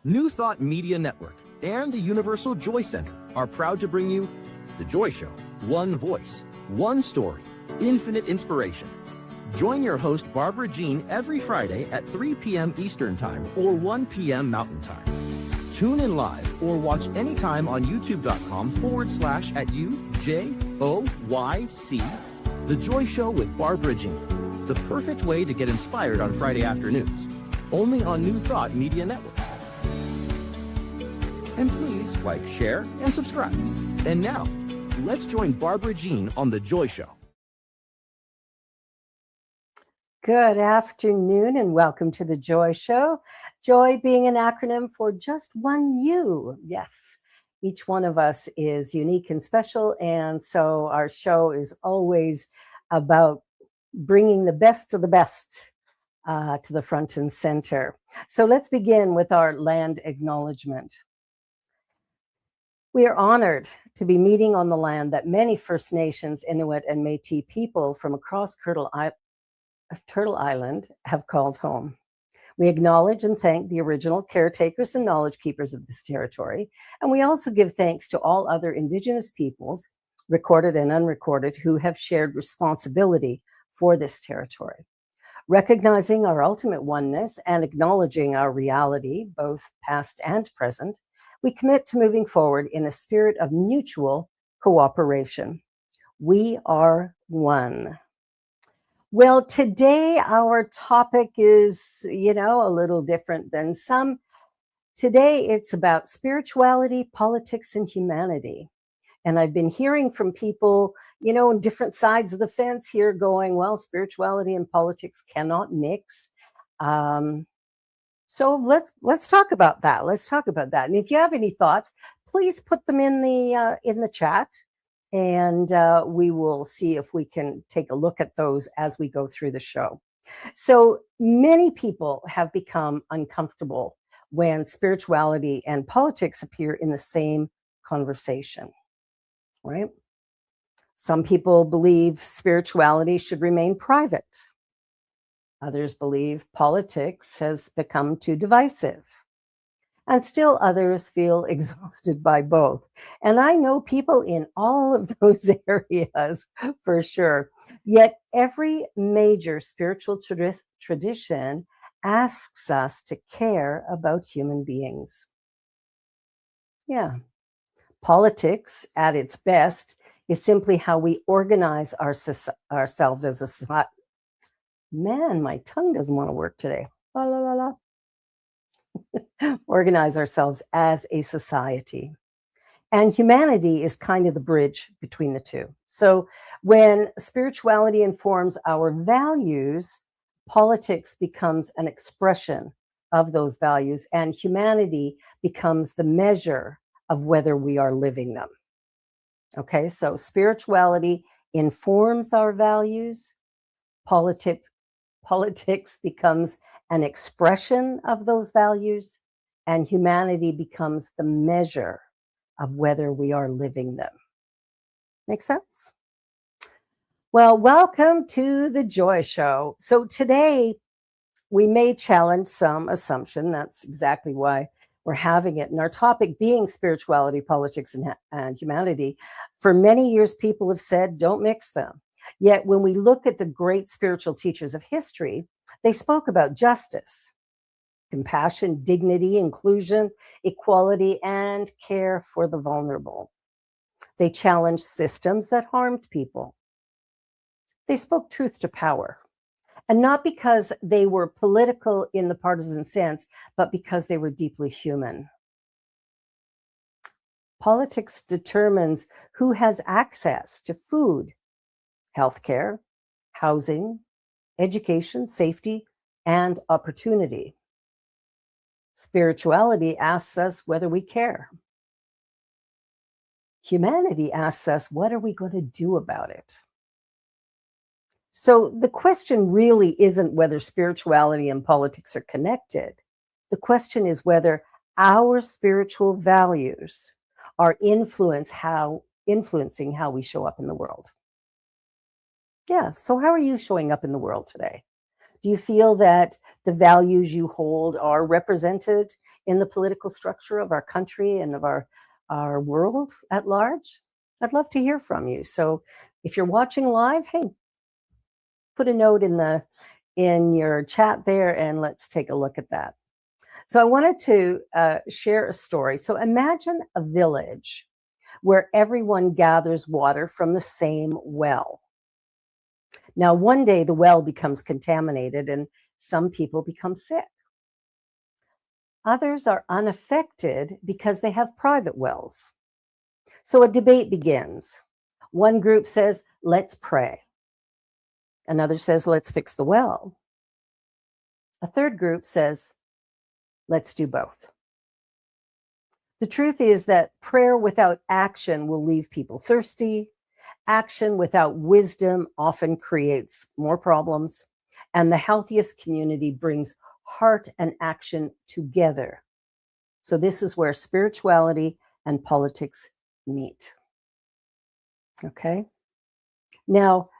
New Thought Media Network and the Universal Joy Center are proud to bring you The Joy Show. One voice, one story, infinite inspiration. Join your host, Barbara Jean, every Friday at 3 p.m. Eastern Time or 1 p.m. Mountain Time. Tune in live or watch anytime on youtube.com/@UJOYC. The Joy Show with Barbara Jean. The perfect way to get inspired on Friday afternoons. Only on New Thought Media Network. And please like, share, and subscribe. And now, let's join Barbara Jean on The Joy Show. Good afternoon and welcome to The Joy Show. Joy being an acronym for just one you. Yes, each one of us is unique and special, and so our show is always about bringing the best of the best to the front and center. So let's begin with our land acknowledgement. We are honored to be meeting on the land that many First Nations, Inuit, and Métis people from across Turtle Island have called home. We acknowledge and thank the original caretakers and knowledge keepers of this territory, and we also give thanks to all other Indigenous peoples, recorded and unrecorded, who have shared responsibility for this territory. Recognizing our ultimate oneness and acknowledging our reality, both past and present, we commit to moving forward in a spirit of mutual cooperation. We are one. Well, today our topic is, a little different than some. Today it's about spirituality, politics, and humanity. And I've been hearing from people, on different sides of the fence here going, well, spirituality and politics cannot mix. So let's talk about that. Let's talk about that. And if you have any thoughts, please put them in the chat, and we will see if we can take a look at those as we go through the show. So many people have become uncomfortable when spirituality and politics appear in the same conversation, right? Some people believe spirituality should remain private. Others believe politics has become too divisive. And still others feel exhausted by both. And I know people in all of those areas for sure. Yet every major spiritual tradition asks us to care about human beings. Yeah. Politics, at its best, is simply how we organize ourselves as a society. Man, my tongue doesn't want to work today. La, la, la, la. Organize ourselves as a society. And humanity is kind of the bridge between the two. So when spirituality informs our values, politics becomes an expression of those values, and humanity becomes the measure of whether we are living them. Okay, so spirituality informs our values, politics becomes an expression of those values, and humanity becomes the measure of whether we are living them. Make sense? Well, welcome to The Joy Show. So today we may challenge some assumption. That's exactly why we're having it. And our topic being spirituality, politics, and humanity. For many years, people have said, don't mix them. Yet when we look at the great spiritual teachers of history, they spoke about justice, compassion, dignity, inclusion, equality, and care for the vulnerable. They challenged systems that harmed people. They spoke truth to power, and not because they were political in the partisan sense, but because they were deeply human. Politics determines who has access to food, healthcare, housing, education, safety, and opportunity. Spirituality asks us whether we care. Humanity asks us, what are we going to do about it? So the question really isn't whether spirituality and politics are connected. The question is whether our spiritual values are influencing how we show up in the world. Yeah, so how are you showing up in the world today? Do you feel that the values you hold are represented in the political structure of our country and of our world at large? I'd love to hear from you. So if you're watching live, hey, put a note in your chat there and let's take a look at that. So I wanted to share a story. So imagine a village where everyone gathers water from the same well. Now, one day the well becomes contaminated and some people become sick. Others are unaffected because they have private wells. So a debate begins. One group says, let's pray. Another says, let's fix the well. A third group says, let's do both. The truth is that prayer without action will leave people thirsty. Action without wisdom often creates more problems. And the healthiest community brings heart and action together. So this is where spirituality and politics meet. Okay. Now,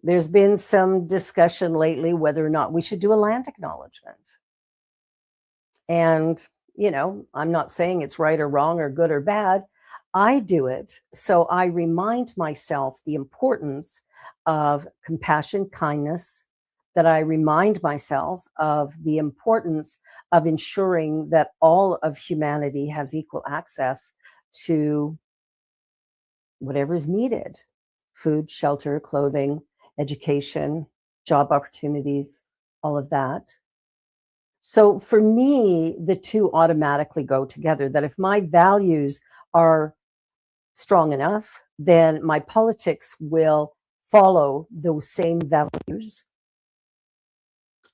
there's been some discussion lately whether or not we should do a land acknowledgement. And, I'm not saying it's right or wrong or good or bad. I do it so I remind myself the importance of compassion, kindness, that I remind myself of the importance of ensuring that all of humanity has equal access to whatever is needed: food, shelter, clothing, education, job opportunities, all of that. So for me, the two automatically go together, that if my values are strong enough, then my politics will follow those same values.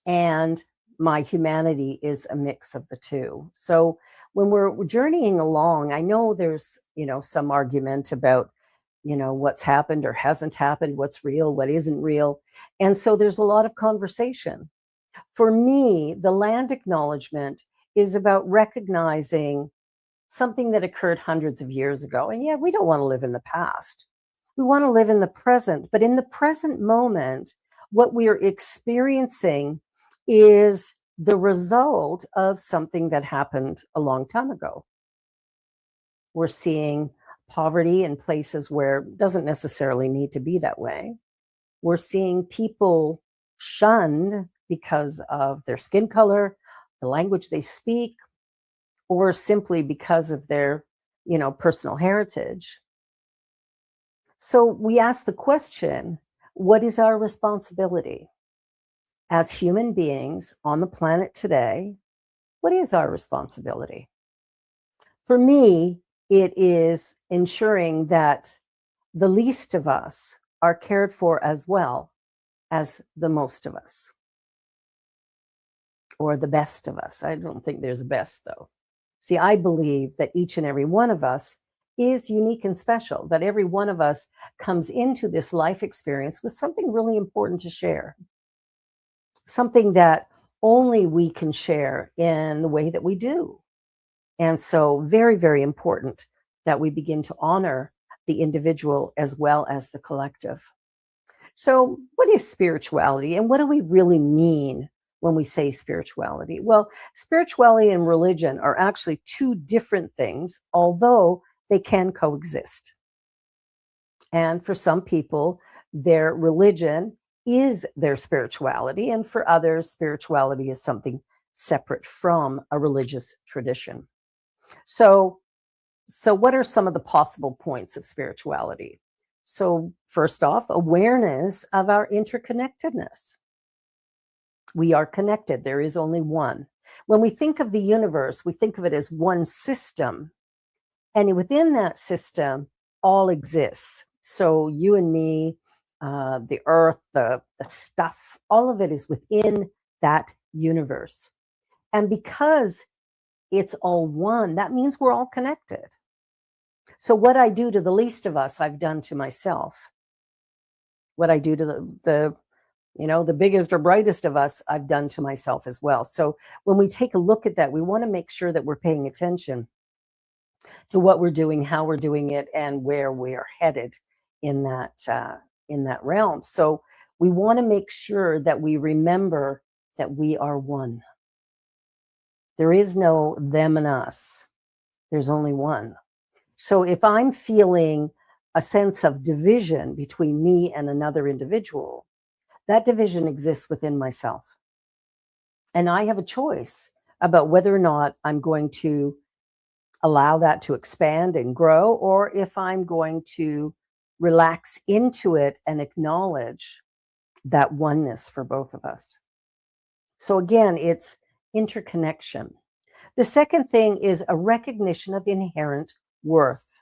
And my humanity is a mix of the two. So when we're journeying along, I know there's, some argument about, what's happened or hasn't happened, what's real, what isn't real. And so there's a lot of conversation. For me, the land acknowledgement is about recognizing something that occurred hundreds of years ago. And yeah, we don't want to live in the past. We want to live in the present. But in the present moment, what we are experiencing is the result of something that happened a long time ago. We're seeing poverty in places where it doesn't necessarily need to be that way. We're seeing people shunned because of their skin color, the language they speak, or simply because of their, personal heritage. So we ask the question, what is our responsibility? As human beings on the planet today, what is our responsibility? For me, it is ensuring that the least of us are cared for as well as the most of us, or the best of us. I don't think there's a best, though. See, I believe that each and every one of us is unique and special, that every one of us comes into this life experience with something really important to share, something that only we can share in the way that we do. And so very, very important that we begin to honor the individual as well as the collective. So what is spirituality and what do we really mean when we say spirituality? Well, spirituality and religion are actually two different things, although they can coexist. And for some people, their religion is their spirituality, and for others, spirituality is something separate from a religious tradition. So what are some of the possible points of spirituality? So first off, awareness of our interconnectedness. We are connected. There is only one. When we think of the universe, we think of it as one system. And within that system, all exists. So you and me, the earth, the stuff, all of it is within that universe. And because it's all one, that means we're all connected. So what I do to the least of us, I've done to myself. What I do to the biggest or brightest of us, I've done to myself as well. So when we take a look at that, we want to make sure that we're paying attention to what we're doing, how we're doing it, and where we're headed in that realm. So we want to make sure that we remember that we are one. There is no them and us. There's only one. So if I'm feeling a sense of division between me and another individual, that division exists within myself. And I have a choice about whether or not I'm going to allow that to expand and grow, or if I'm going to relax into it and acknowledge that oneness for both of us. So again, it's interconnection. The second thing is a recognition of inherent worth.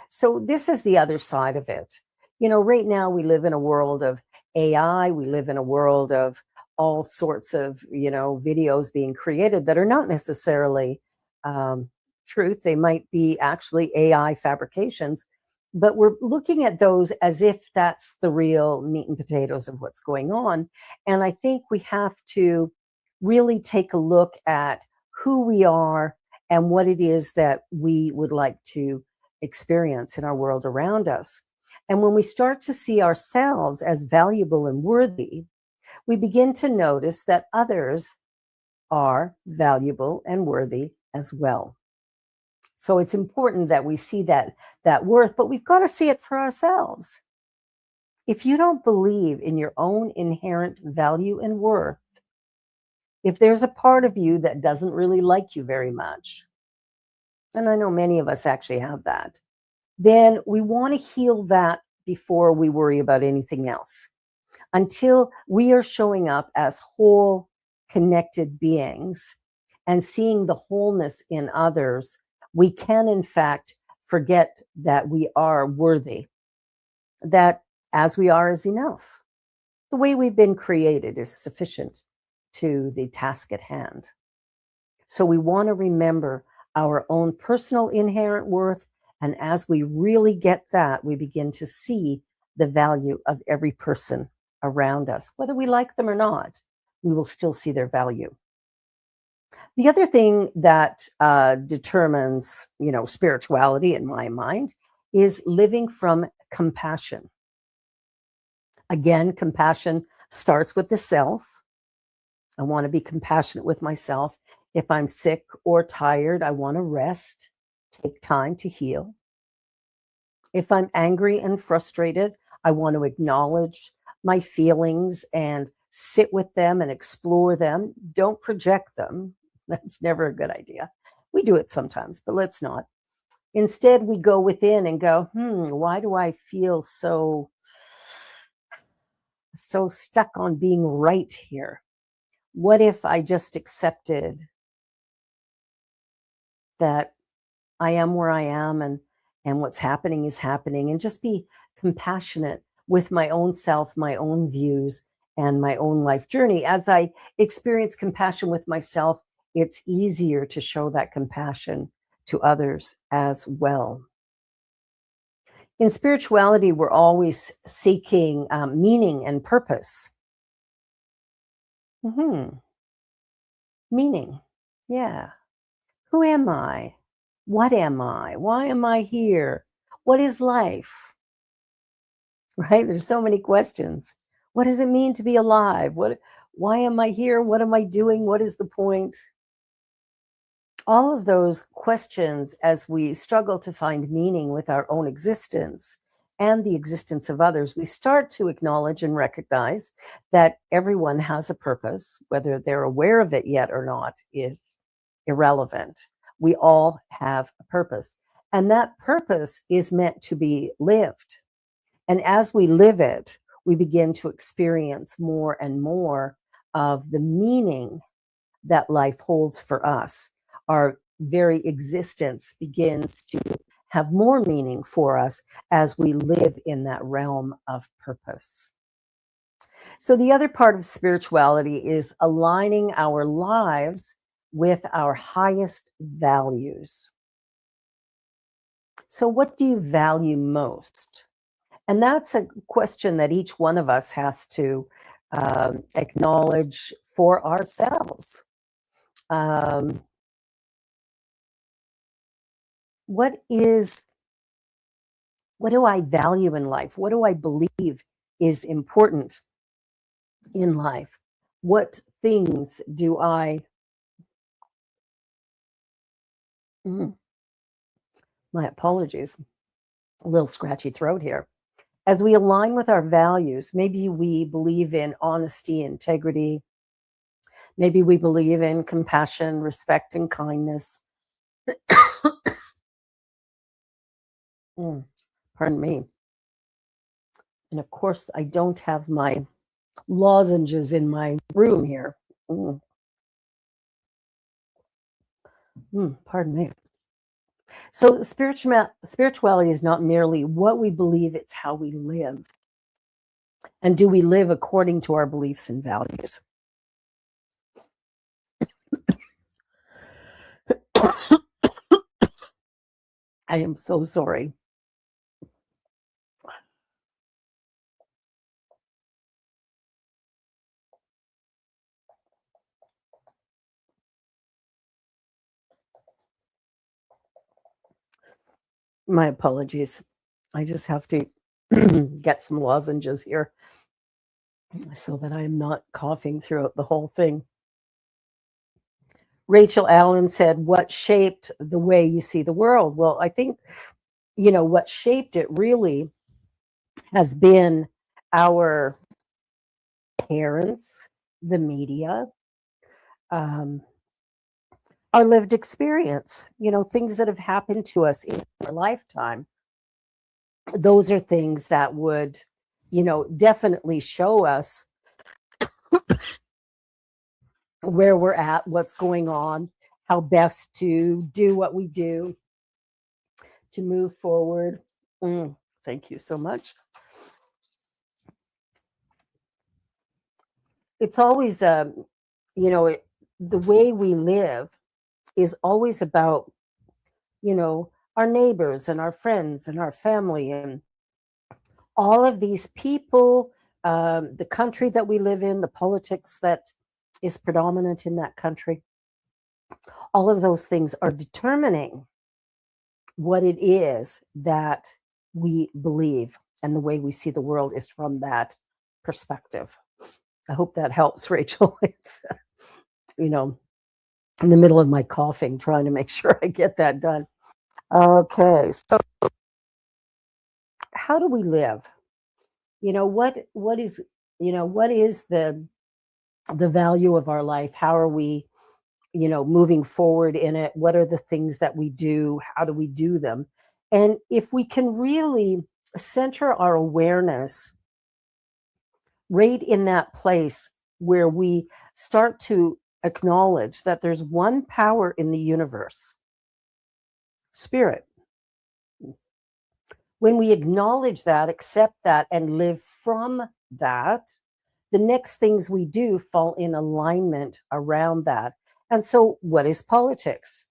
So this is the other side of it. You know, right now we live in a world of AI, we live in a world of all sorts of, videos being created that are not necessarily truth. They might be actually AI fabrications, but we're looking at those as if that's the real meat and potatoes of what's going on. And I think we have to really take a look at who we are and what it is that we would like to experience in our world around us. And when we start to see ourselves as valuable and worthy, we begin to notice that others are valuable and worthy as well. So it's important that we see that worth, but we've got to see it for ourselves. If you don't believe in your own inherent value and worth, if there's a part of you that doesn't really like you very much, and I know many of us actually have that, then we want to heal that before we worry about anything else. Until we are showing up as whole, connected beings and seeing the wholeness in others, we can, in fact, forget that we are worthy, that as we are is enough. The way we've been created is sufficient to the task at hand. So we want to remember our own personal inherent worth. And as we really get that, we begin to see the value of every person around us. Whether we like them or not, we will still see their value. The other thing that determines, spirituality in my mind is living from compassion. Again, compassion starts with the self. I want to be compassionate with myself. If I'm sick or tired, I want to rest, take time to heal. If I'm angry and frustrated, I want to acknowledge my feelings and sit with them and explore them. Don't project them. That's never a good idea. We do it sometimes, but let's not. Instead, we go within and go, why do I feel so stuck on being right here? What if I just accepted that I am where I am and what's happening is happening, and just be compassionate with my own self, my own views, and my own life journey. As I experience compassion with myself, it's easier to show that compassion to others as well. In spirituality, we're always seeking meaning and purpose. Meaning, yeah. Who am I? What am I? Why am I here? What is life? Right? There's so many questions. What does it mean to be alive? Why am I here? What am I doing? What is the point? All of those questions, as we struggle to find meaning with our own existence and the existence of others, we start to acknowledge and recognize that everyone has a purpose. Whether they're aware of it yet or not is irrelevant. We all have a purpose, and that purpose is meant to be lived. And as we live it, we begin to experience more and more of the meaning that life holds for us. Our very existence begins to have more meaning for us as we live in that realm of purpose. So, the other part of spirituality is aligning our lives with our highest values. So, what do you value most? And that's a question that each one of us has to acknowledge for ourselves. Um, what do I value in life? What do I believe is important in life? What things do I, Mm, my apologies, a little scratchy throat here. As we align with our values, maybe we believe in honesty, integrity, maybe we believe in compassion, respect, and kindness. Mm, pardon me. And of course, I don't have my lozenges in my room here. Mm, pardon me. So, spirituality is not merely what we believe, it's how we live. And do we live according to our beliefs and values? I am so sorry. My apologies. I just have to get some lozenges here so that I'm not coughing throughout the whole thing. Rachel Allen said, "What shaped the way you see the world?" Well, I think, what shaped it really has been our parents, the media, um, our lived experience, things that have happened to us in our lifetime. Those are things that would, definitely show us where we're at, what's going on, how best to do what we do to move forward. Thank you so much. It's always, the way we live is always about, our neighbors and our friends and our family and all of these people, the country that we live in, the politics that is predominant in that country. All of those things are determining what it is that we believe, and the way we see the world is from that perspective. I hope that helps, Rachel. It's, you know, in the middle of my coughing, trying to make sure I get that done. Okay, so how do we live? What is the value of our life? How are we, moving forward in it? What are the things that we do? How do we do them? And if we can really center our awareness right in that place where we start to acknowledge that there's one power in the universe, spirit. When we acknowledge that, accept that, and live from that, the next things we do fall in alignment around that. And so, what is politics?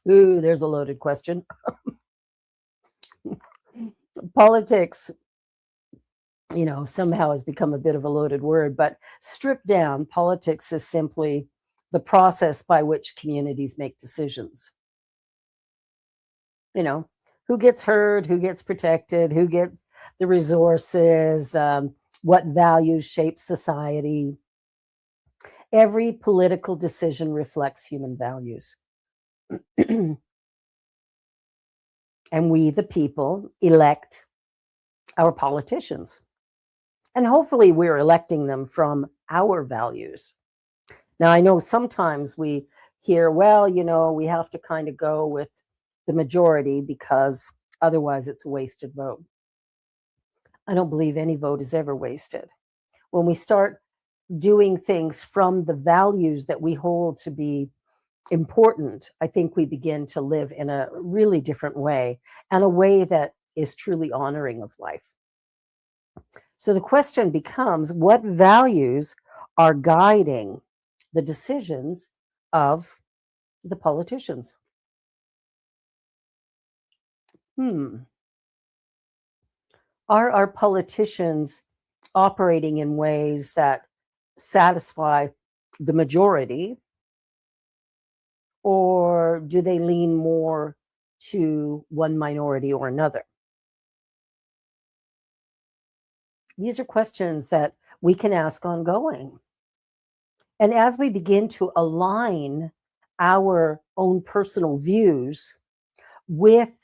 Ooh, there's a loaded question. Politics, somehow has become a bit of a loaded word, but stripped down, politics is simply the process by which communities make decisions. You know, who gets heard, who gets protected, who gets the resources, what values shape society. Every political decision reflects human values. And we, the people, elect our politicians. And hopefully we're electing them from our values. Now, I know sometimes we hear, well, we have to kind of go with the majority because otherwise it's a wasted vote. I don't believe any vote is ever wasted. When we start doing things from the values that we hold to be important, I think we begin to live in a really different way, and a way that is truly honoring of life. So the question becomes, what values are guiding the decisions of the politicians? Are our politicians operating in ways that satisfy the majority, or do they lean more to one minority or another? These are questions that we can ask ongoing. And as we begin to align our own personal views with,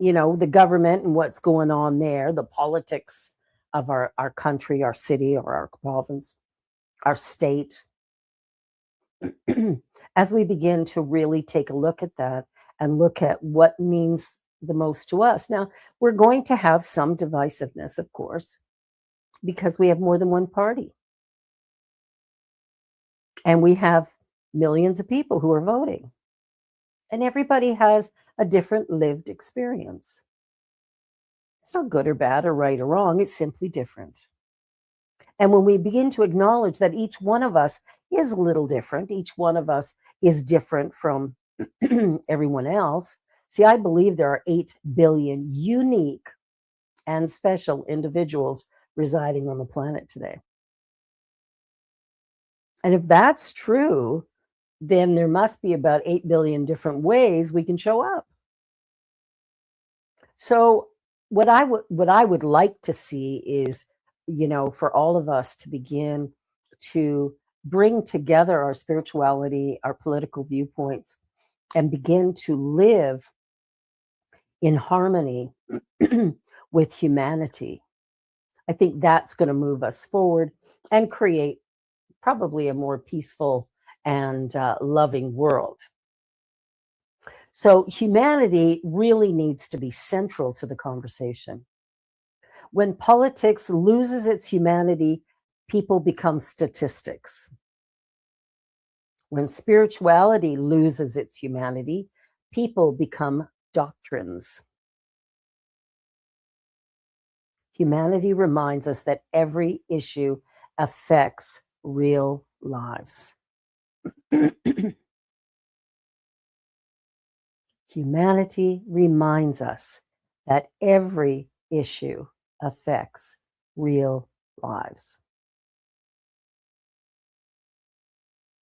the government and what's going on there, the politics of our country, our city, or our province, our state, as we begin to really take a look at that and look at what means the most to us. Now, we're going to have some divisiveness, of course, because we have more than one party. And we have millions of people who are voting. And everybody has a different lived experience. It's not good or bad or right or wrong, it's simply different. And when we begin to acknowledge that each one of us is a little different, each one of us is different from everyone else. See, I believe there are 8 billion unique and special individuals residing on the planet today. And if that's true, then there must be about 8 billion different ways we can show up. So what I would like to see is, for all of us to begin to bring together our spirituality, our political viewpoints, and begin to live in harmony with humanity. I think that's going to move us forward and create probably a more peaceful and loving world. So humanity really needs to be central to the conversation. When politics loses its humanity, people become statistics. When spirituality loses its humanity, people become doctrines. Humanity reminds us that every issue affects real lives. Humanity reminds us that every issue affects real lives.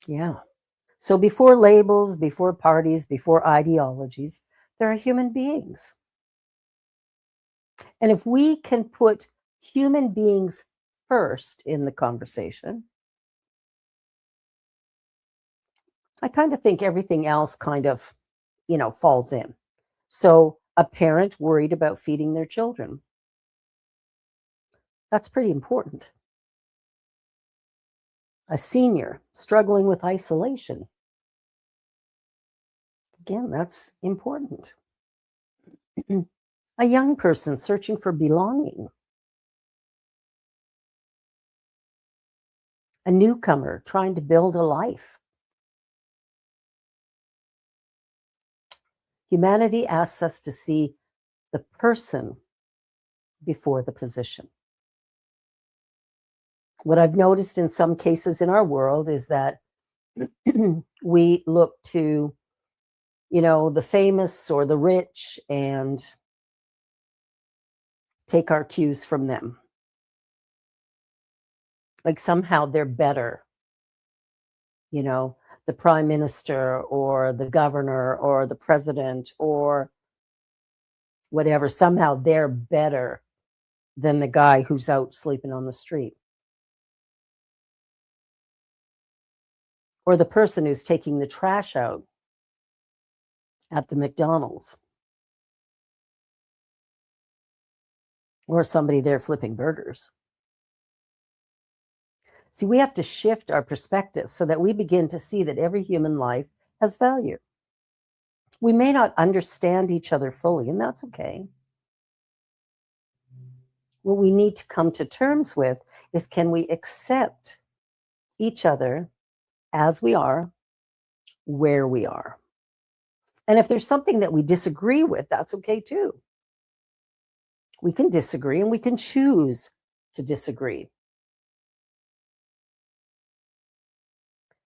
Yeah. So before labels, before parties, before ideologies, there are human beings. And if we can put human beings first in the conversation, I kind of think everything else kind of, falls in. So a parent worried about feeding their children, that's pretty important. A senior struggling with isolation, again, that's important. A young person searching for belonging, a newcomer trying to build a life. Humanity asks us to see the person before the position. What I've noticed in some cases in our world is that we look to, the famous or the rich and take our cues from them. Like somehow they're better, the prime minister or the governor or the president or whatever, somehow they're better than the guy who's out sleeping on the street. Or the person who's taking the trash out at the McDonald's. Or somebody there flipping burgers. See, we have to shift our perspective so that we begin to see that every human life has value. We may not understand each other fully, and that's okay. What we need to come to terms with is, can we accept each other as we are, where we are? And if there's something that we disagree with, that's okay too. We can disagree and we can choose to disagree.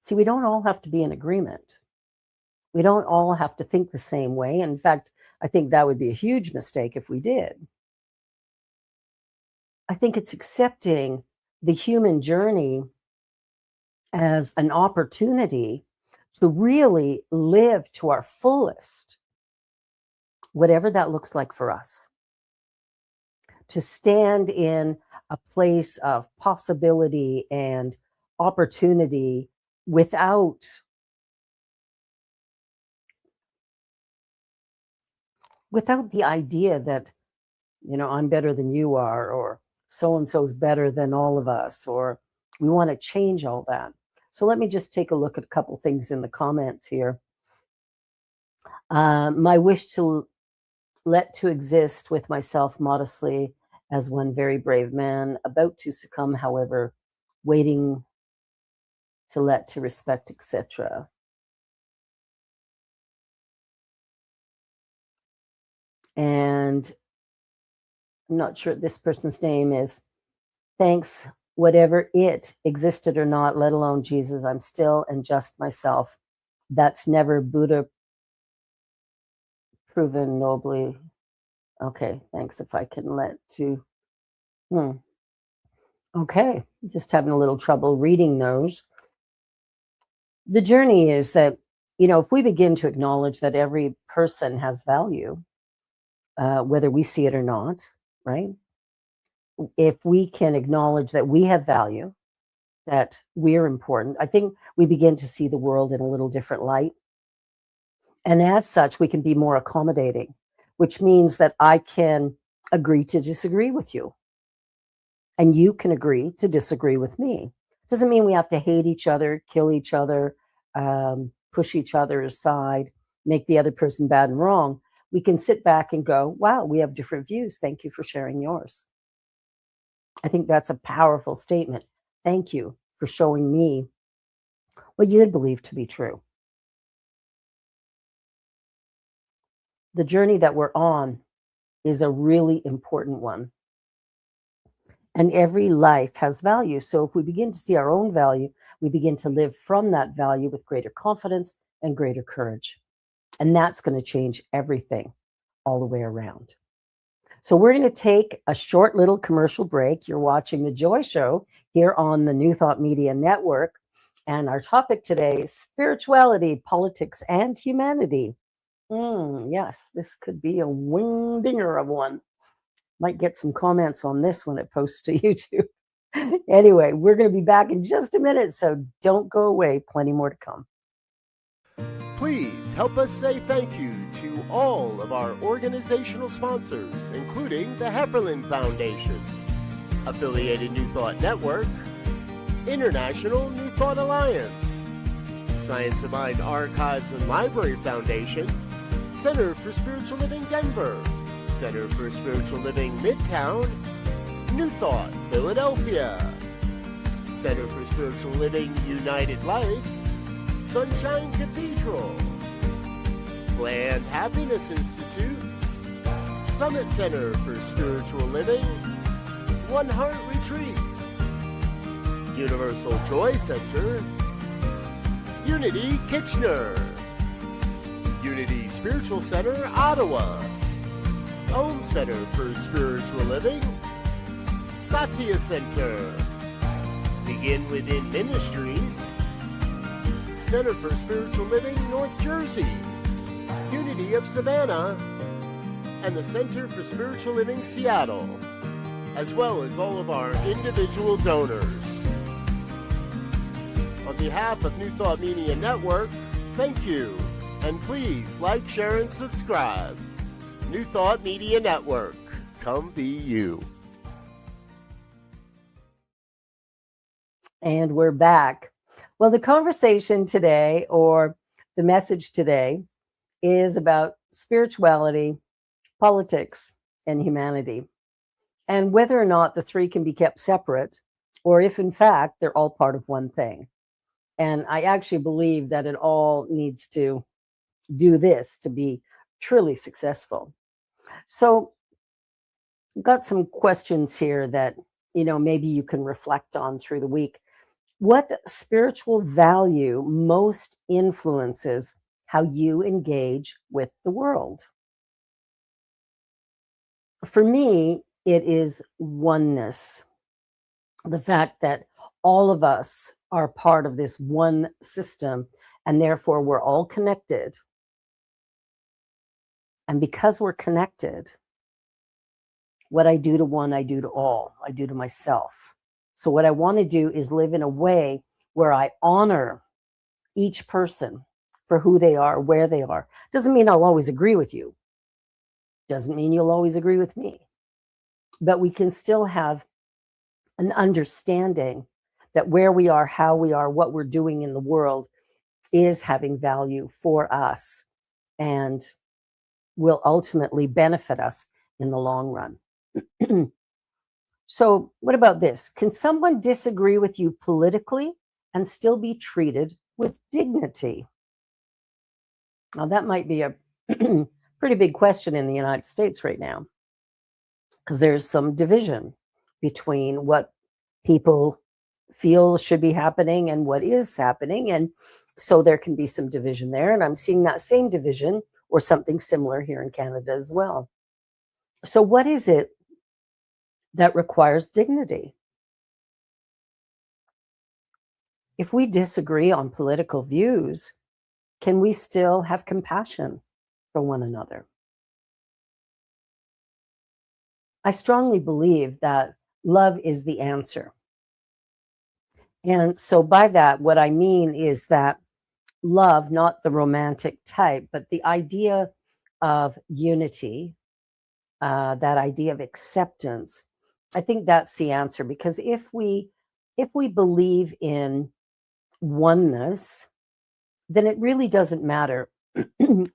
See, we don't all have to be in agreement. We don't all have to think the same way. In fact, I think that would be a huge mistake if we did. I think it's accepting the human journey as an opportunity to really live to our fullest, whatever that looks like for us. To stand in a place of possibility and opportunity without the idea that, I'm better than you are, or so and so's better than all of us, or we want to change all that. So let me just take a look at a couple things in the comments here. My wish to let to exist with myself modestly as one very brave man, about to succumb, however, waiting to let to respect, etc. And I'm not sure what this person's name is. Thanks, whatever it existed or not, let alone Jesus, I'm still and just myself. That's never Buddha proven nobly. Okay, thanks. If I can let to. Okay, just having a little trouble reading those. The journey is that, if we begin to acknowledge that every person has value, whether we see it or not, right? If we can acknowledge that we have value, that we're important, I think we begin to see the world in a little different light. And as such, we can be more accommodating, which means that I can agree to disagree with you. And you can agree to disagree with me. Doesn't mean we have to hate each other, kill each other, push each other aside, make the other person bad and wrong. We can sit back and go, wow, we have different views. Thank you for sharing yours. I think that's a powerful statement. Thank you for showing me what you believe to be true. The journey that we're on is a really important one. And every life has value. So if we begin to see our own value, we begin to live from that value with greater confidence and greater courage. And that's going to change everything all the way around. So we're going to take a short little commercial break. You're watching The Joy Show here on the New Thought Media Network. And our topic today is spirituality, politics, and humanity. Yes, this could be a wing-dinger of one. Might get some comments on this when it posts to YouTube. Anyway, we're going to be back in just a minute, so don't go away. Plenty more to come. Please help us say thank you to all of our organizational sponsors, including the Hepperlin Foundation, Affiliated New Thought Network, International New Thought Alliance, Science of Mind Archives and Library Foundation, Center for Spiritual Living Denver, Center for Spiritual Living Midtown, New Thought Philadelphia, Center for Spiritual Living United Life, Sunshine Cathedral, Planned Happiness Institute, Summit Center for Spiritual Living, One Heart Retreats, Universal Joy Center, Unity Kitchener, Unity Spiritual Center Ottawa, Home Center for Spiritual Living, Satya Center, Begin Within Ministries, Center for Spiritual Living North Jersey, Unity of Savannah, and the Center for Spiritual Living Seattle, as well as all of our individual donors. On behalf of New Thought Media Network, thank you, and please like, share, and subscribe. New Thought Media Network, come be you. And we're back. Well, the conversation today, or the message today, is about spirituality, politics, and humanity, and whether or not the three can be kept separate, or if in fact they're all part of one thing. And I actually believe that it all needs to do this to be truly successful. So got some questions here that, maybe you can reflect on through the week. What spiritual value most influences how you engage with the world? For me, it is oneness. The fact that all of us are part of this one system, and therefore we're all connected. And because we're connected, what I do to one, I do to all. I do to myself. So what I want to do is live in a way where I honor each person for who they are, where they are. Doesn't mean I'll always agree with you. Doesn't mean you'll always agree with me. But we can still have an understanding that where we are, how we are, what we're doing in the world is having value for us and will ultimately benefit us in the long run. So, what about this? Can someone disagree with you politically and still be treated with dignity? Now, that might be a pretty big question in the United States right now, because there's some division between what people feel should be happening and what is happening. And so there can be some division there. And I'm seeing that same division or something similar here in Canada as well. So, what is it that requires dignity? If we disagree on political views, can we still have compassion for one another? I strongly believe that love is the answer. And so, by that, what I mean is that love, not the romantic type, but the idea of unity, that idea of acceptance, I think that's the answer. Because if we believe in oneness, then it really doesn't matter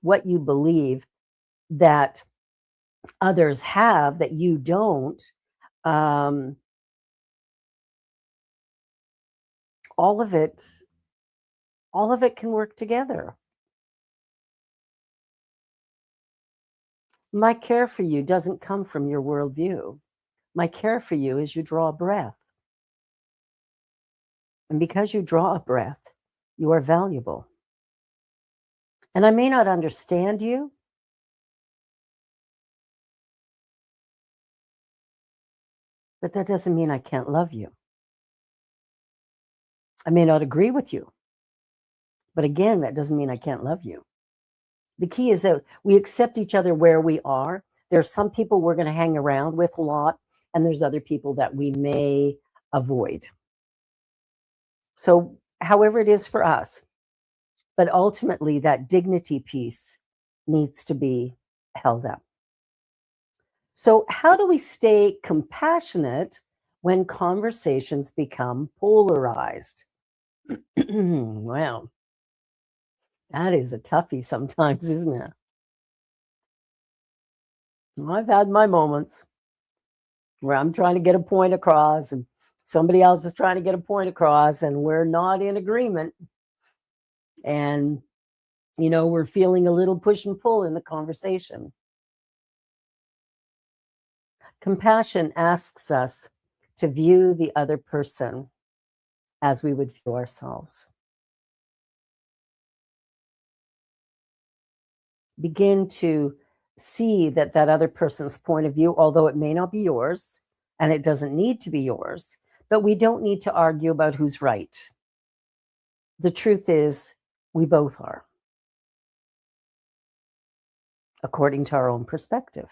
what you believe that others have that you don't. All of it can work together. My care for you doesn't come from your worldview. My care for you is you draw a breath. And because you draw a breath, you are valuable. And I may not understand you, but that doesn't mean I can't love you. I may not agree with you, but again, that doesn't mean I can't love you. The key is that we accept each other where we are. There are some people we're going to hang around with a lot, and there's other people that we may avoid. So, however it is for us, but ultimately that dignity piece needs to be held up. So, how do we stay compassionate when conversations become polarized? Wow, that is a toughie sometimes, isn't it? I've had my moments where I'm trying to get a point across and somebody else is trying to get a point across and we're not in agreement. And, we're feeling a little push and pull in the conversation. Compassion asks us to view the other person as we would view ourselves. Begin to see that other person's point of view, although it may not be yours, and it doesn't need to be yours, but we don't need to argue about who's right. The truth is, we both are, according to our own perspective.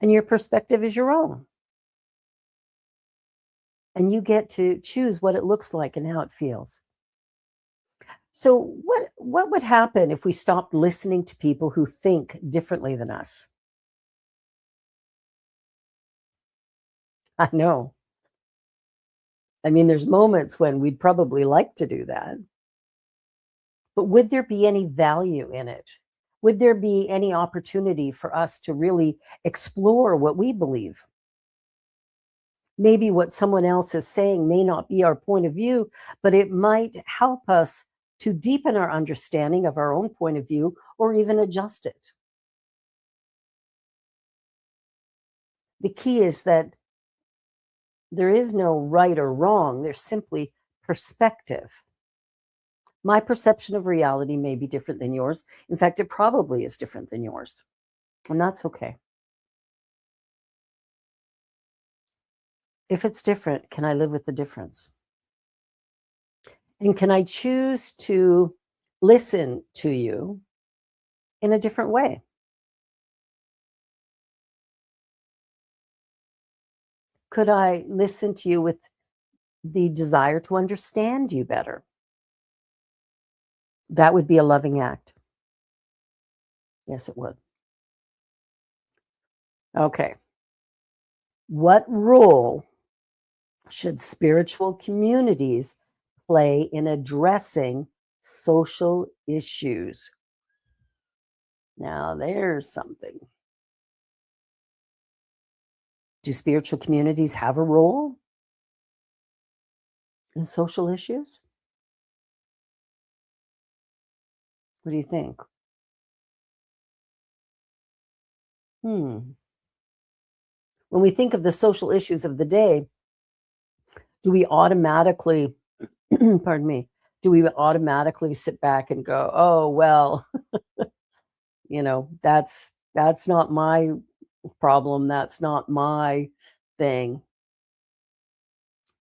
And your perspective is your own. And you get to choose what it looks like and how it feels. So what would happen if we stopped listening to people who think differently than us? I know. I mean, there's moments when we'd probably like to do that. But would there be any value in it? Would there be any opportunity for us to really explore what we believe? Maybe what someone else is saying may not be our point of view, but it might help us to deepen our understanding of our own point of view or even adjust it. The key is that there is no right or wrong, there's simply perspective. My perception of reality may be different than yours. In fact, it probably is different than yours. And that's okay. If it's different, can I live with the difference? And can I choose to listen to you in a different way? Could I listen to you with the desire to understand you better. That would be a loving act. Yes, it would. Okay. What role should spiritual communities play in addressing social issues? Now, there's something. Do spiritual communities have a role in social issues? What do you think? When we think of the social issues of the day, do we automatically, pardon me, do we automatically sit back and go, oh, well, that's not my problem, that's not my thing.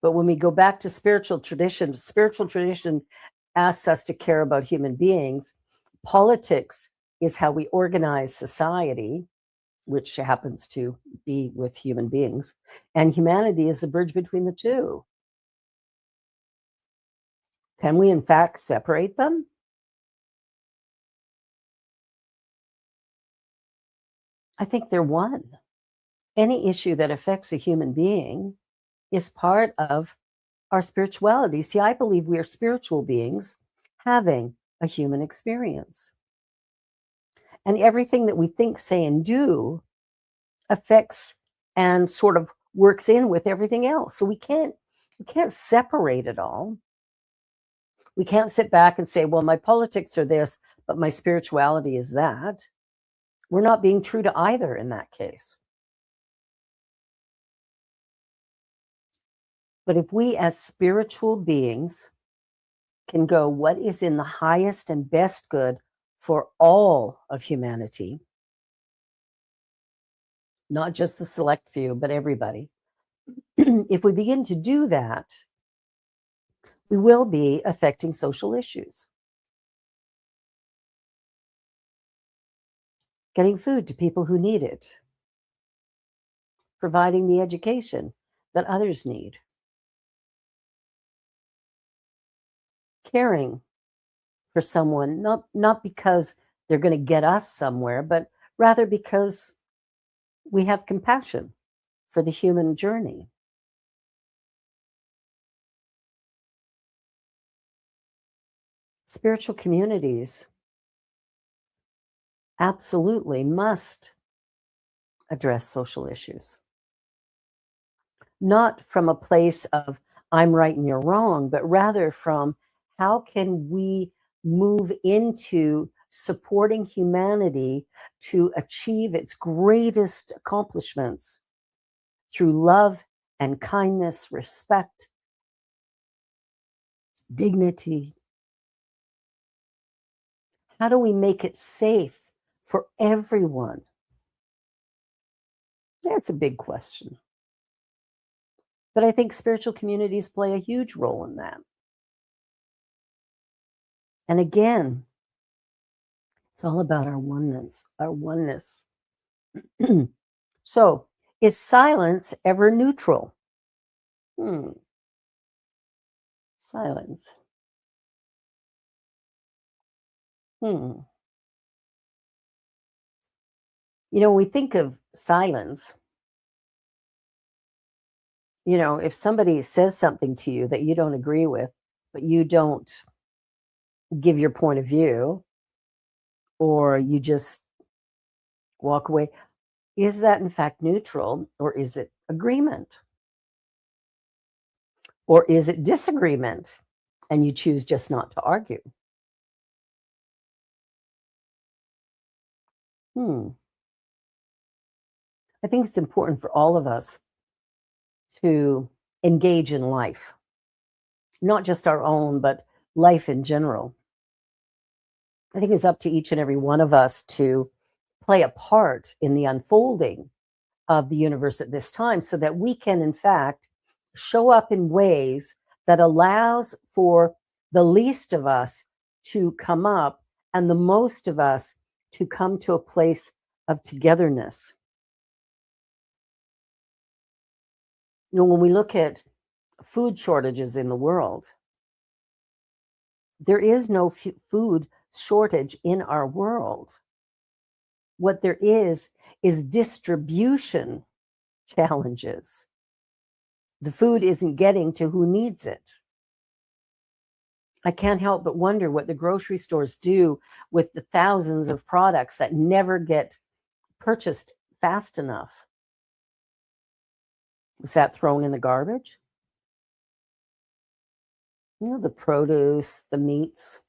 But when we go back to spiritual tradition asks us to care about human beings. Politics is how we organize society, which happens to be with human beings, and humanity is the bridge between the two. Can we, in fact, separate them? I think they're one. Any issue that affects a human being is part of our spirituality. See, I believe we are spiritual beings having a human experience. And everything that we think, say, and do affects and sort of works in with everything else. So we can't separate it all. We can't sit back and say, well, my politics are this, but my spirituality is that. We're not being true to either in that case. But if we as spiritual beings can go, what is in the highest and best good for all of humanity, not just the select few, but everybody, if we begin to do that, we will be affecting social issues. Getting food to people who need it, providing the education that others need, caring for someone, not because they're going to get us somewhere, but rather because we have compassion for the human journey. Spiritual communities absolutely must address social issues. Not from a place of I'm right and you're wrong, but rather from how can we move into supporting humanity to achieve its greatest accomplishments through love and kindness, respect, dignity. How do we make it safe for everyone? That's a big question. But I think spiritual communities play a huge role in that. And again, it's all about our oneness, So, is silence ever neutral? Silence. When we think of silence, if somebody says something to you that you don't agree with, but you don't give your point of view, or you just walk away, is that in fact neutral, or is it agreement? Or is it disagreement and you choose just not to argue? I think it's important for all of us to engage in life, not just our own, but life in general. I think it's up to each and every one of us to play a part in the unfolding of the universe at this time so that we can, in fact, show up in ways that allows for the least of us to come up and the most of us to come to a place of togetherness. When we look at food shortages in the world. There is no food shortage in our world. What there is distribution challenges. The food isn't getting to who needs it. I can't help but wonder what the grocery stores do with the thousands of products that never get purchased fast enough. Is that thrown in the garbage? You know, the produce, the meats.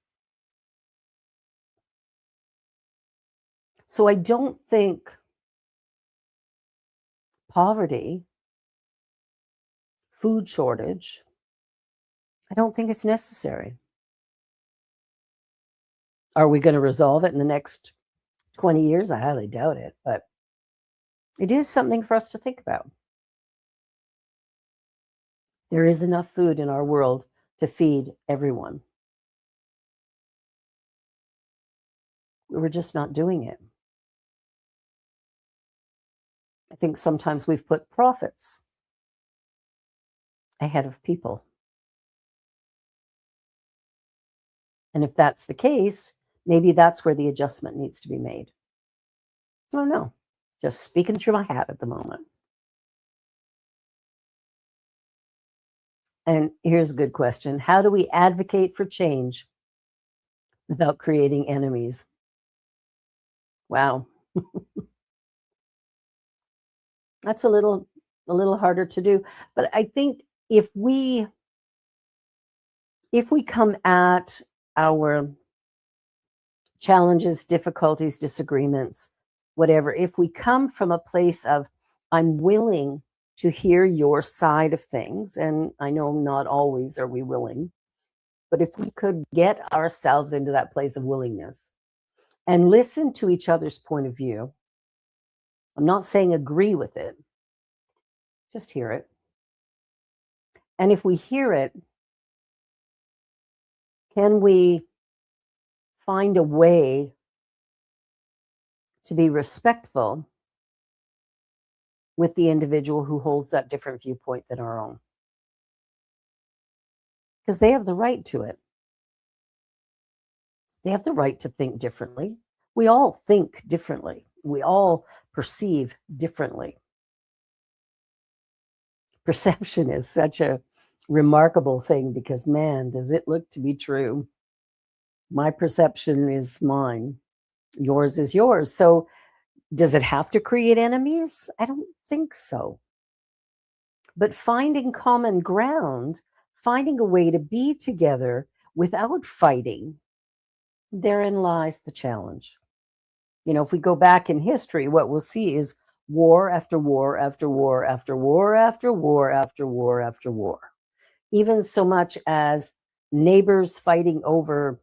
So I don't think poverty, food shortage, I don't think it's necessary. Are we going to resolve it in the next 20 years? I highly doubt it, but it is something for us to think about. There is enough food in our world to feed everyone. We're just not doing it. I think sometimes we've put profits ahead of people. And if that's the case, maybe that's where the adjustment needs to be made. I don't know. Just speaking through my hat at the moment. And here's a good question. How do we advocate for change without creating enemies? Wow. That's a little harder to do. But I think if we come at our challenges, difficulties, disagreements, whatever, if we come from a place of, I'm willing to hear your side of things, and I know not always are we willing, but if we could get ourselves into that place of willingness and listen to each other's point of view, I'm not saying agree with it, just hear it. And if we hear it, can we find a way to be respectful with the individual who holds that different viewpoint than our own? Because they have the right to it. They have the right to think differently. We all think differently. We all perceive differently. Perception is such a remarkable thing because, man, does it look to be true. My perception is mine. Yours is yours. So does it have to create enemies? I don't think so. But finding common ground, finding a way to be together without fighting, therein lies the challenge. You know, if we go back in history, what we'll see is war after war after war after war after war after war after war. Even so much as neighbors fighting over,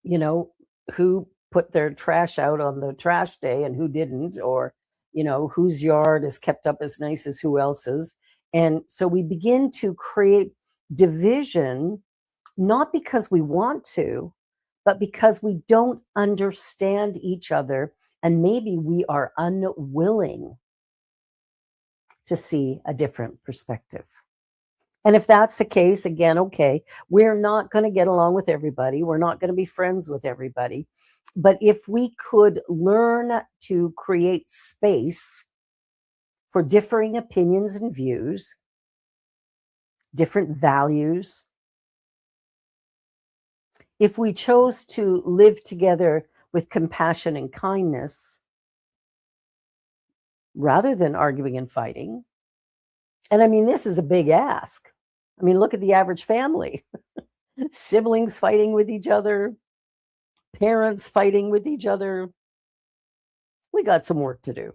you know, who put their trash out on the trash day and who didn't, or, you know, whose yard is kept up as nice as who else's. And so we begin to create division, not because we want to, but because we don't understand each other, and maybe we are unwilling to see a different perspective. And if that's the case, again, okay, we're not going to get along with everybody. We're not going to be friends with everybody. But if we could learn to create space for differing opinions and views, different values, if we chose to live together with compassion and kindness, rather than arguing and fighting, and I mean, this is a big ask. I mean, look at the average family. Siblings fighting with each other, parents fighting with each other. We got some work to do.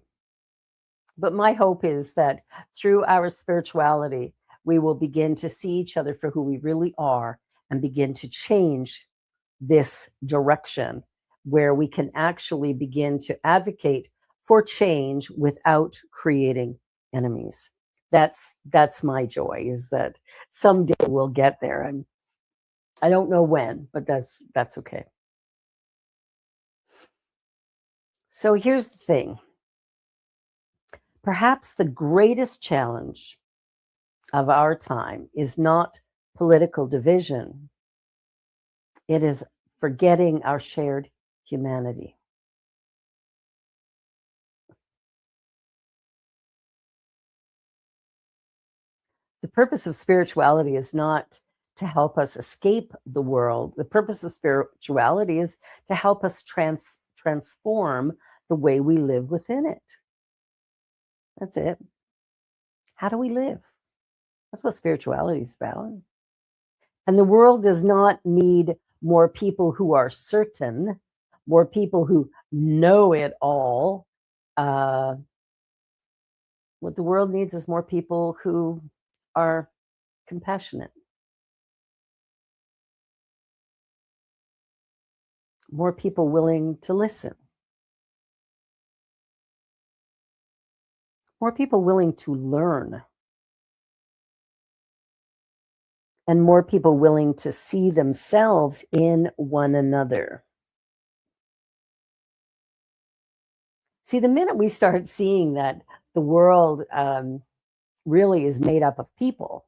But my hope is that through our spirituality, we will begin to see each other for who we really are and begin to change this direction where we can actually begin to advocate for change without creating enemies. That's my joy, is that someday we'll get there. And I don't know when, but that's okay. So here's the thing. Perhaps the greatest challenge of our time is not political division. It is forgetting our shared humanity. The purpose of spirituality is not to help us escape the world. The purpose of spirituality is to help us transform the way we live within it. That's it. How do we live? That's what spirituality is about. And the world does not need more people who are certain, more people who know it all. What the world needs is more people who are compassionate, more people willing to listen, more people willing to learn, and more people willing to see themselves in one another. See, the minute we start seeing that the world really is made up of people,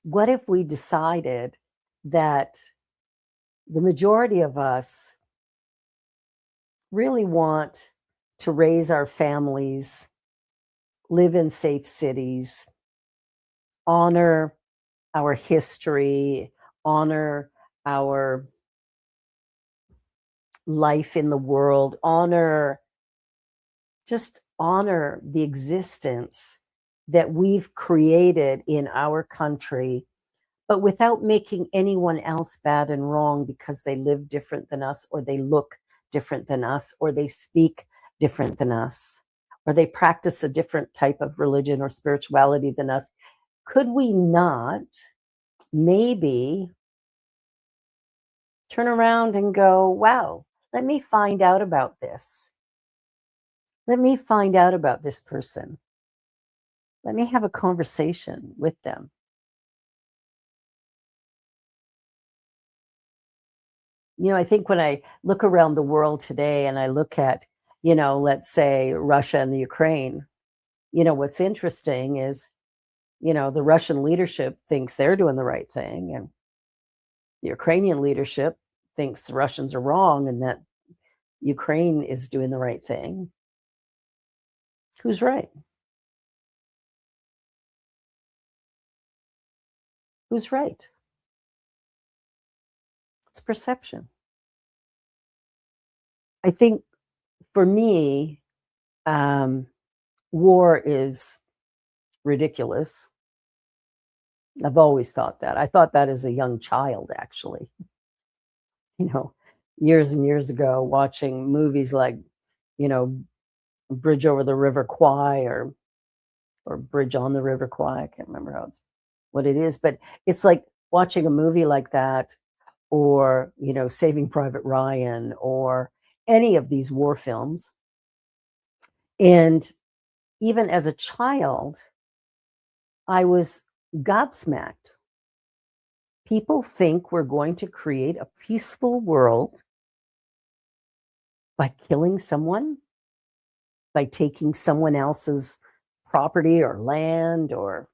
what if we decided that the majority of us really want to raise our families, live in safe cities, honor our history, honor our life in the world, just honor the existence that we've created in our country, but without making anyone else bad and wrong because they live different than us, or they look different than us, or they speak different than us, or they practice a different type of religion or spirituality than us. Could we not maybe turn around and go, wow, let me find out about this. Let me find out about this person. Let me have a conversation with them. I think when I look around the world today and I look at, let's say Russia and the Ukraine, what's interesting is, the Russian leadership thinks they're doing the right thing, and the Ukrainian leadership thinks the Russians are wrong and that Ukraine is doing the right thing. Who's right? Who's right? It's perception. I think for me, war is ridiculous. I've always thought that. I thought that as a young child, actually. Years and years ago, watching movies like, Bridge Over the River Kwai or Bridge on the River Kwai. I can't remember what it is, but it's like watching a movie like that, or, Saving Private Ryan, or any of these war films. And even as a child, I was gobsmacked. People think we're going to create a peaceful world by killing someone, by taking someone else's property or land, or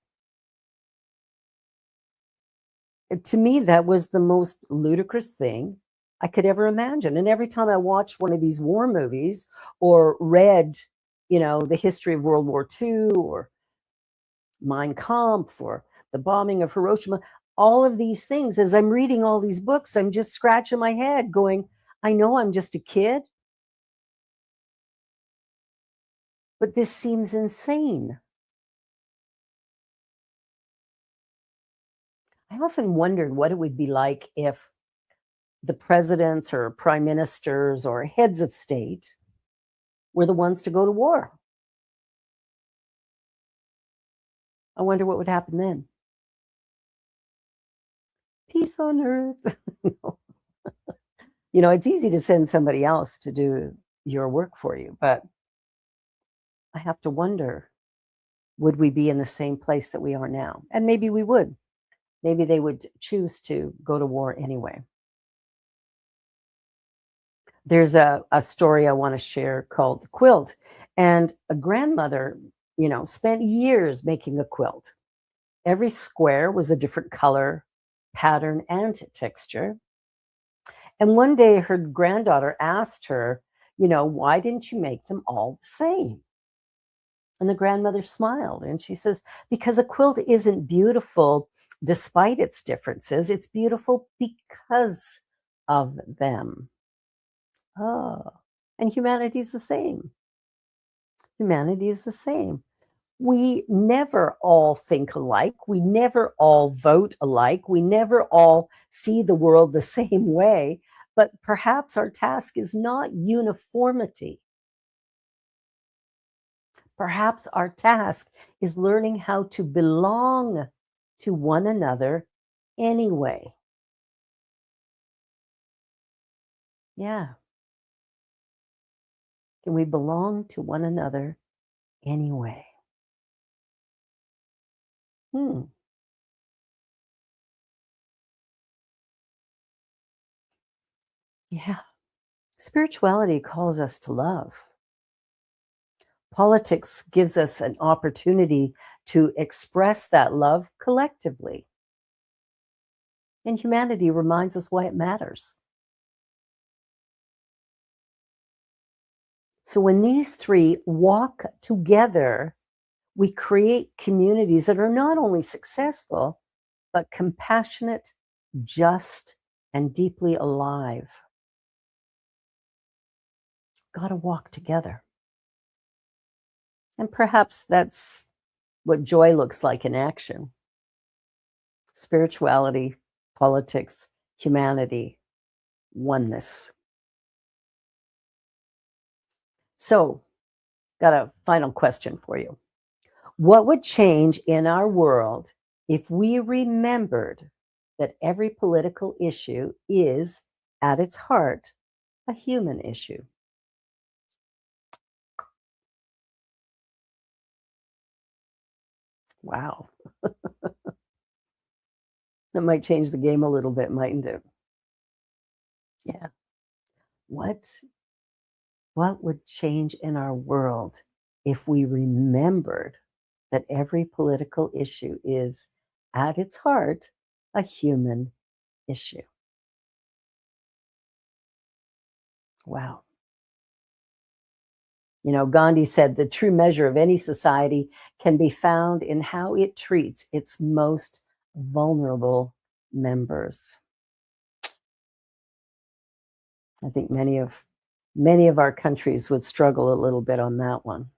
to me, that was the most ludicrous thing I could ever imagine. And every time I watched one of these war movies or read, the history of World War II, or Mein Kampf, or the bombing of Hiroshima, all of these things, as I'm reading all these books, I'm just scratching my head going, I know I'm just a kid, but this seems insane. I often wondered what it would be like if the presidents or prime ministers or heads of state were the ones to go to war. I wonder what would happen then. Peace on earth. It's easy to send somebody else to do your work for you, but I have to wonder, would we be in the same place that we are now? And maybe we would. Maybe they would choose to go to war anyway. There's a story I want to share called The Quilt. And a grandmother spent years making a quilt. Every square was a different color, pattern, and texture. And one day her granddaughter asked her, why didn't you make them all the same? And the grandmother smiled and she says, because a quilt isn't beautiful despite its differences, it's beautiful because of them. Oh, and humanity is the same. Humanity is the same. We never all think alike. We never all vote alike. We never all see the world the same way. But perhaps our task is not uniformity. Perhaps our task is learning how to belong to one another anyway. Yeah. Can we belong to one another anyway? Hmm. Yeah. Spirituality calls us to love. Politics gives us an opportunity to express that love collectively. And humanity reminds us why it matters. So when these three walk together, we create communities that are not only successful, but compassionate, just, and deeply alive. Got to walk together. And perhaps that's what joy looks like in action. Spirituality, politics, humanity, oneness. So, got a final question for you. What would change in our world if we remembered that every political issue is, at its heart, a human issue? Wow. That might change the game a little bit, mightn't it? Yeah. What would change in our world if we remembered that every political issue is, at its heart, a human issue? Wow. Gandhi said the true measure of any society can be found in how it treats its most vulnerable members. I think many of our countries would struggle a little bit on that one.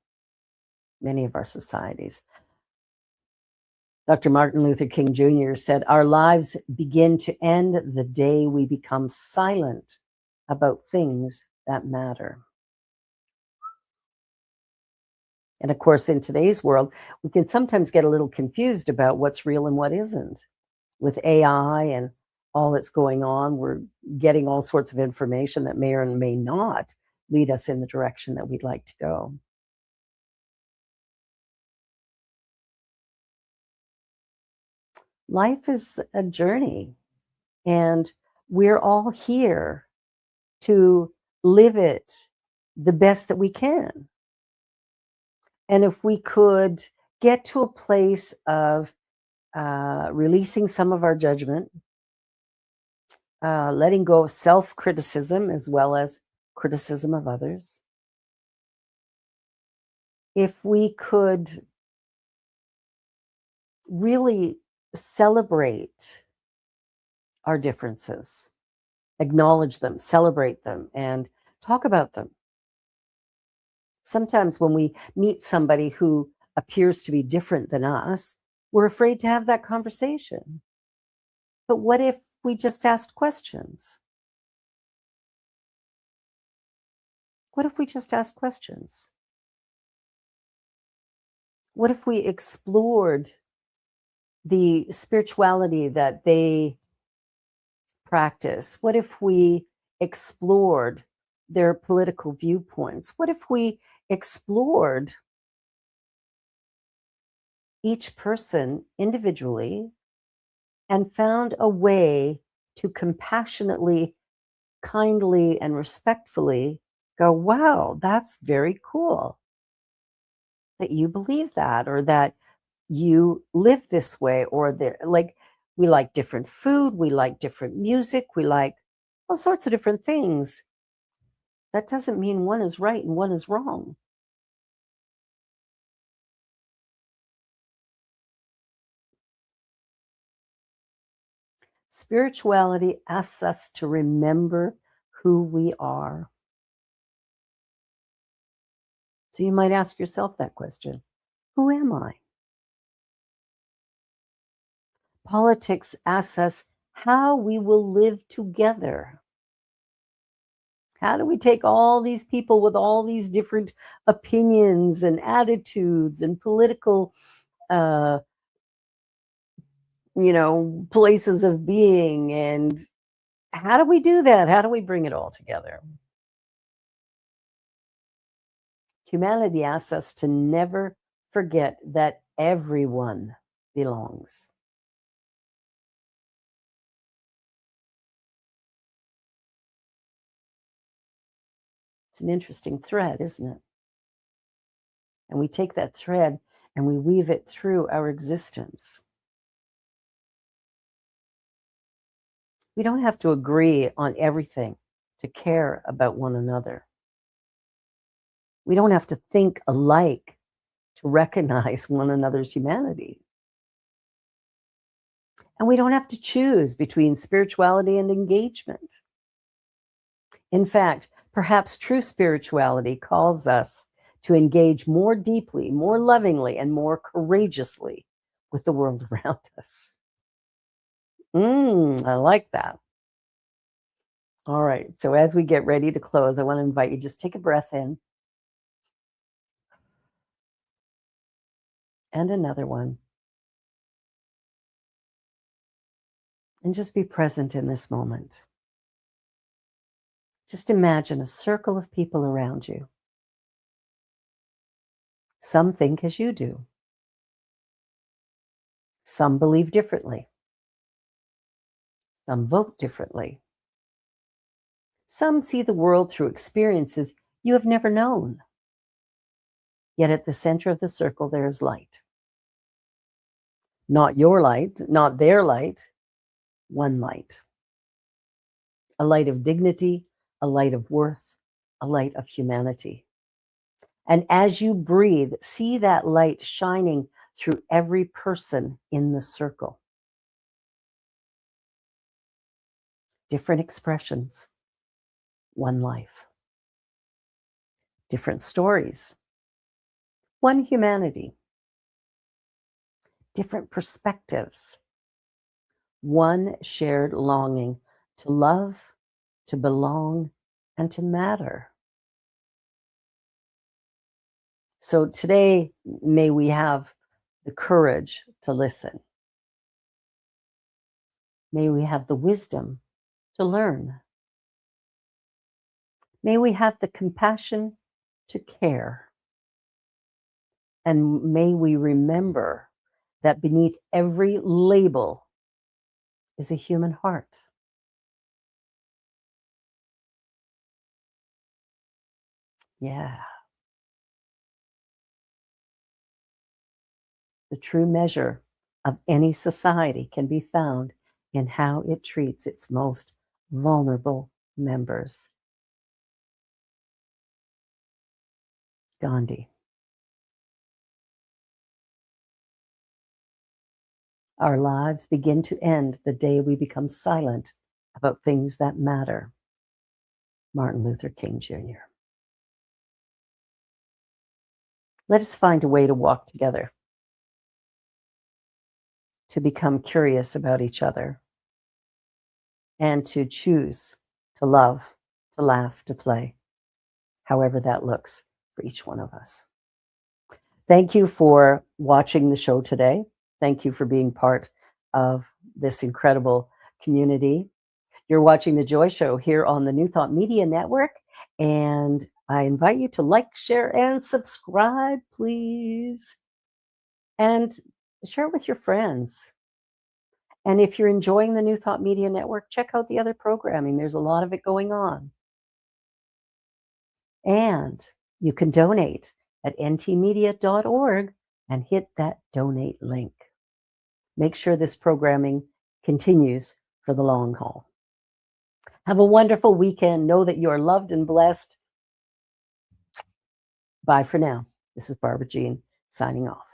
Many of our societies. Dr. Martin Luther King Jr. said, our lives begin to end the day we become silent about things that matter. And of course, in today's world, we can sometimes get a little confused about what's real and what isn't. With AI and all that's going on, we're getting all sorts of information that may or may not lead us in the direction that we'd like to go. Life is a journey, and we're all here to live it the best that we can. And if we could get to a place of releasing some of our judgment, letting go of self-criticism as well as criticism of others, if we could really celebrate our differences, acknowledge them, celebrate them, and talk about them. Sometimes when we meet somebody who appears to be different than us, we're afraid to have that conversation. But what if we just asked questions? What if we just asked questions? What if we explored the spirituality that they practice? What if we explored their political viewpoints? What if we explored each person individually and found a way to compassionately, kindly, and respectfully go, wow, that's very cool. that you believe that, or that you live this way, or that, like, we like different food, we like different music, we like all sorts of different things. That doesn't mean one is right and one is wrong. Spirituality asks us to remember who we are. So you might ask yourself that question: who am I? Politics asks us how we will live together. How do we take all these people with all these different opinions and attitudes and political, uh, places of being, and how do we do that? How do we bring it all together? Humanity asks us to never forget that everyone belongs. It's an interesting thread, isn't it? And we take that thread and we weave it through our existence. We don't have to agree on everything to care about one another. We don't have to think alike to recognize one another's humanity. And we don't have to choose between spirituality and engagement. In fact, perhaps true spirituality calls us to engage more deeply, more lovingly, and more courageously with the world around us. I like that. All right. So as we get ready to close, I want to invite you, just take a breath in and another one. And just be present in this moment. Just imagine a circle of people around you. Some think as you do. Some believe differently. Some vote differently. Some see the world through experiences you have never known. Yet at the center of the circle, there is light. Not your light, not their light, one light. A light of dignity, a light of worth, a light of humanity. And as you breathe, see that light shining through every person in the circle. Different expressions, one life. Different stories, one humanity. Different perspectives, one shared longing to love, to belong, and to matter. So today, may we have the courage to listen. May we have the wisdom to learn. May we have the compassion to care. And may we remember that beneath every label is a human heart. Yeah. The true measure of any society can be found in how it treats its most vulnerable members. Gandhi. Our lives begin to end the day we become silent about things that matter. Martin Luther King Jr. Let us find a way to walk together, to become curious about each other, and to choose to love, to laugh, to play, however that looks for each one of us. Thank you for watching the show today. Thank you for being part of this incredible community. You're watching The Joy Show here on the New Thought Media Network, and I invite you to like, share, and subscribe, please. And share it with your friends. And if you're enjoying the New Thought Media Network, check out the other programming. There's a lot of it going on. And you can donate at ntmedia.org and hit that donate link. Make sure this programming continues for the long haul. Have a wonderful weekend. Know that you are loved and blessed. Bye for now. This is Barbara Jean signing off.